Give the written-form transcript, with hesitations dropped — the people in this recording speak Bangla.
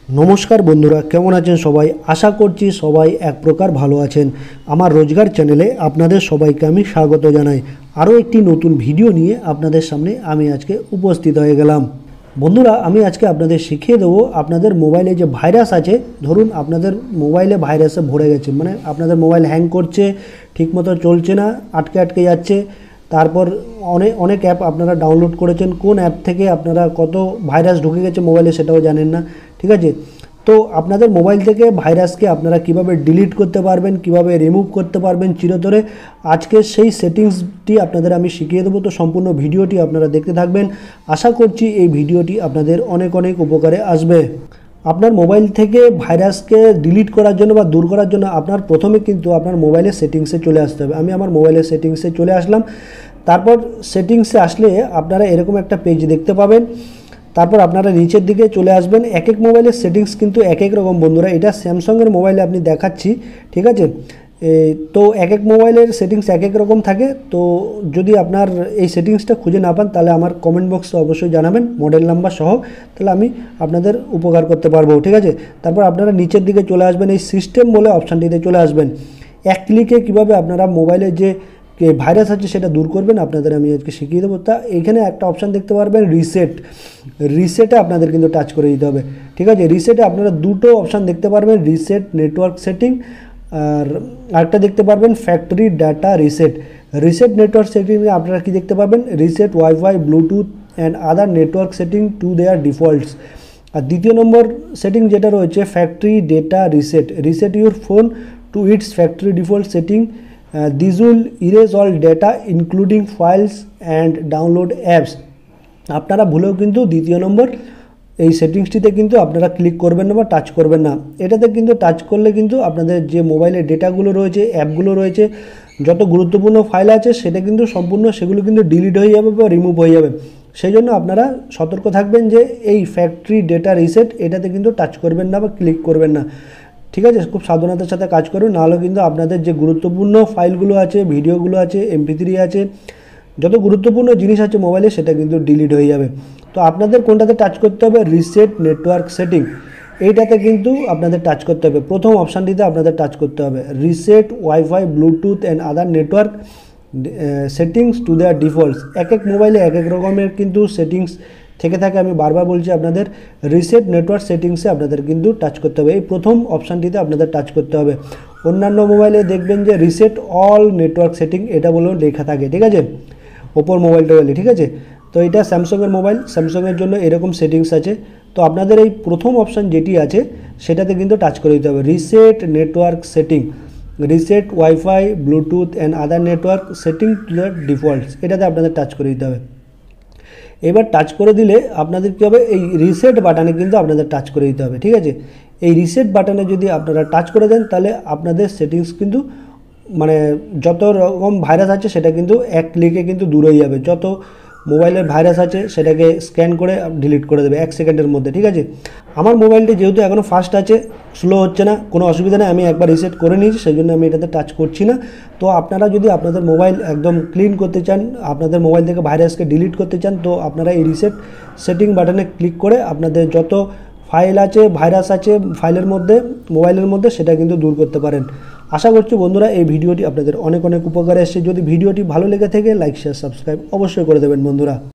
নমস্কার বন্ধুরা, কেমন আছেন সবাই? আশা করছি সবাই এক প্রকার ভালো আছেন। আমার রোজগার চ্যানেলে আপনাদের সবাইকে আমি স্বাগত জানাই। আরও একটি নতুন ভিডিও নিয়ে আপনাদের সামনে আমি আজকে উপস্থিত হয়ে গেলাম। বন্ধুরা, আমি আজকে আপনাদের শিখিয়ে দেবো আপনাদের মোবাইলে যে ভাইরাস আছে, ধরুন আপনাদের মোবাইলে ভাইরাসে ভরে গেছে, মানে আপনাদের মোবাইল হ্যাং করছে, ঠিকমতো চলছে না, আটকে আটকে যাচ্ছে। তারপর অনেক অ্যাপ আপনারা ডাউনলোড করেছেন, কোন অ্যাপ থেকে আপনারা কত ভাইরাস ঢুকে গেছে মোবাইলে সেটাও জানেন না, ঠিক আছে? তো আপনাদের মোবাইল থেকে ভাইরাসকে আপনারা কিভাবে ডিলিট করতে পারবেন, কিভাবে রিমুভ করতে পারবেন চিরতরে, আজকে সেই সেটিংসটি আপনাদের আমি শিখিয়ে দেবো। তো সম্পূর্ণ ভিডিওটি আপনারা দেখতে থাকবেন। আশা করছি এই ভিডিওটি আপনাদের অনেক অনেক উপকারে আসবে। আপনার মোবাইল থেকে ভাইরাসকে ডিলিট করার জন্য বা দূর করার জন্য আপনার প্রথমে কিন্তু আপনার মোবাইলের সেটিংসে চলে আসতে হবে। আমি আমার মোবাইলের সেটিংসে চলে আসলাম। তারপর সেটিংসে আসলে আপনারা এরকম একটা পেজ দেখতে পাবেন। তারপর আপনারা নিচের দিকে চলে আসবেন। এক এক মোবাইলের সেটিংস কিন্তু এক এক রকম বন্ধুরা। এটা স্যামসাংয়ের মোবাইলে আপনি দেখাচ্ছি, ঠিক আছে? তো এক এক মোবাইলের সেটিংস এক এক রকম থাকে। তো যদি আপনার এই সেটিংসটা খুঁজে না পান তাহলে আমার কমেন্ট বক্সে অবশ্যই জানাবেন মডেল নাম্বার সহ, তাহলে আমি আপনাদের উপকার করতে পারবো, ঠিক আছে? তারপর আপনারা নিচের দিকে চলে আসবেন, এই সিস্টেম বলে অপশানটিতে চলে আসবেন। এক ক্লিকে কীভাবে আপনারা মোবাইলে যে ভাইরাস আছে সেটা দূর করবেন আপনাদের আমি আজকে শিখিয়ে দেবো। তা এখানে একটা অপশান দেখতে পারবেন রিসেটে আপনাদের কিন্তু টাচ করে দিতে হবে, ঠিক আছে? রিসেটে আপনারা দুটো অপশান দেখতে পারবেন, রিসেট নেটওয়ার্ক সেটিং আর আরেকটা দেখতে পারবেন ফ্যাক্টরি ডাটা রিসেট নেটওয়ার্ক সেটিংয়ে আপনারা কি দেখতে পাবেন, reset wifi bluetooth and other network setting to their defaults. আর দ্বিতীয় নম্বর সেটিং যেটা রয়েছে factory data reset your phone to its factory default setting. This will erase all data including files and download apps. আপনারা ভুলেও কিন্তু দ্বিতীয় নম্বর এই সেটিংসটিতে কিন্তু আপনারা ক্লিক করবেন না বা টাচ করবেন না। এটাতে কিন্তু টাচ করলে কিন্তু আপনাদের যে মোবাইলের ডেটাগুলো রয়েছে, অ্যাপগুলো রয়েছে, যত গুরুত্বপূর্ণ ফাইল আছে সেটা কিন্তু সম্পূর্ণ সেগুলো কিন্তু ডিলিট হয়ে যাবে বা রিমুভ হয়ে যাবে। সেই জন্য আপনারা সতর্ক থাকবেন যে এই ফ্যাক্টরি ডেটা রিসেট এটাতে কিন্তু টাচ করবেন না বা ক্লিক করবেন না, ঠিক আছে? খুব সাবধানতার সাথে কাজ করুন, নাহলে কিন্তু আপনাদের যে গুরুত্বপূর্ণ ফাইলগুলো আছে, ভিডিওগুলো আছে, MP3 আছে, যত গুরুত্বপূর্ণ জিনিস আছে মোবাইলে সেটা কিন্তু ডিলিট হয়ে যাবে। তো আপনাদের কোনটাতে টাচ করতে হবে, রিসেট নেটওয়ার্ক সেটিং, এইটাতে কিন্তু আপনাদের টাচ করতে হবে। প্রথম অপশানটিতে আপনাদের টাচ করতে হবে, reset wifi bluetooth and other network settings two their defaults. এক এক মোবাইলে এক এক রকমের কিন্তু সেটিংস থেকে থাকে। আমি বারবার বলছি আপনাদের রিসেট নেটওয়ার্ক সেটিংসে আপনাদের কিন্তু টাচ করতে হবে, এই প্রথম অপশানটিতে আপনাদের টাচ করতে হবে। অন্যান্য মোবাইলে দেখবেন যে রিসেট অল নেটওয়ার্ক সেটিং এটা বলেও লেখা থাকে, ঠিক আছে, ওপর মোবাইলটা বলে, ঠিক আছে? তো এটা স্যামসাংয়ের মোবাইল, স্যামসাংয়ের জন্য এরকম সেটিংস আছে। তো আপনাদের এই প্রথম অপশান যেটি আছে সেটাতে কিন্তু টাচ করে দিতে হবে, reset network setting, reset wifi bluetooth and other network setting to the defaults, এটাতে আপনাদের টাচ করে দিতে হবে। এবার টাচ করে দিলে আপনাদের কী হবে, এই রিসেট বাটনে কিন্তু আপনাদের টাচ করে দিতে হবে, ঠিক আছে? এই রিসেট বাটনে যদি আপনারা টাচ করে দেন তাহলে আপনাদের সেটিংস কিন্তু মানে যত রকম ভাইরাস আছে সেটা কিন্তু এক ক্লিকে কিন্তু দূর হয়ে যাবে। যত মোবাইলের ভাইরাস আছে সেটাকে স্ক্যান করে ডিলিট করে দেবে 1 সেকেন্ডের মধ্যে, ঠিক আছে? আমার মোবাইলটি যেহেতু এখনও ফাস্ট আছে, স্লো হচ্ছে না, কোনো অসুবিধা নেই, আমি একবার রিসেট করে নিয়েছি, সেই জন্য আমি এটাতে টাচ করছি না। তো আপনারা যদি আপনাদের মোবাইল একদম ক্লিন করতে চান, আপনাদের মোবাইল থেকে ভাইরাসকে ডিলিট করতে চান, তো আপনারা এই রিসেট সেটিং বাটনে ক্লিক করে আপনাদের যত ফাইল আছে, ভাইরাস আছে ফাইলের মধ্যে, মোবাইলের মধ্যে, সেটা কিন্তু দূর করতে পারেন। আশা করছি বন্ধুরা এই ভিডিওটি আপনাদের অনেক অনেক উপকারে এসেছে। যদি ভিডিওটি ভালো লেগে থাকে লাইক শেয়ার সাবস্ক্রাইব অবশ্যই করে দেবেন বন্ধুরা।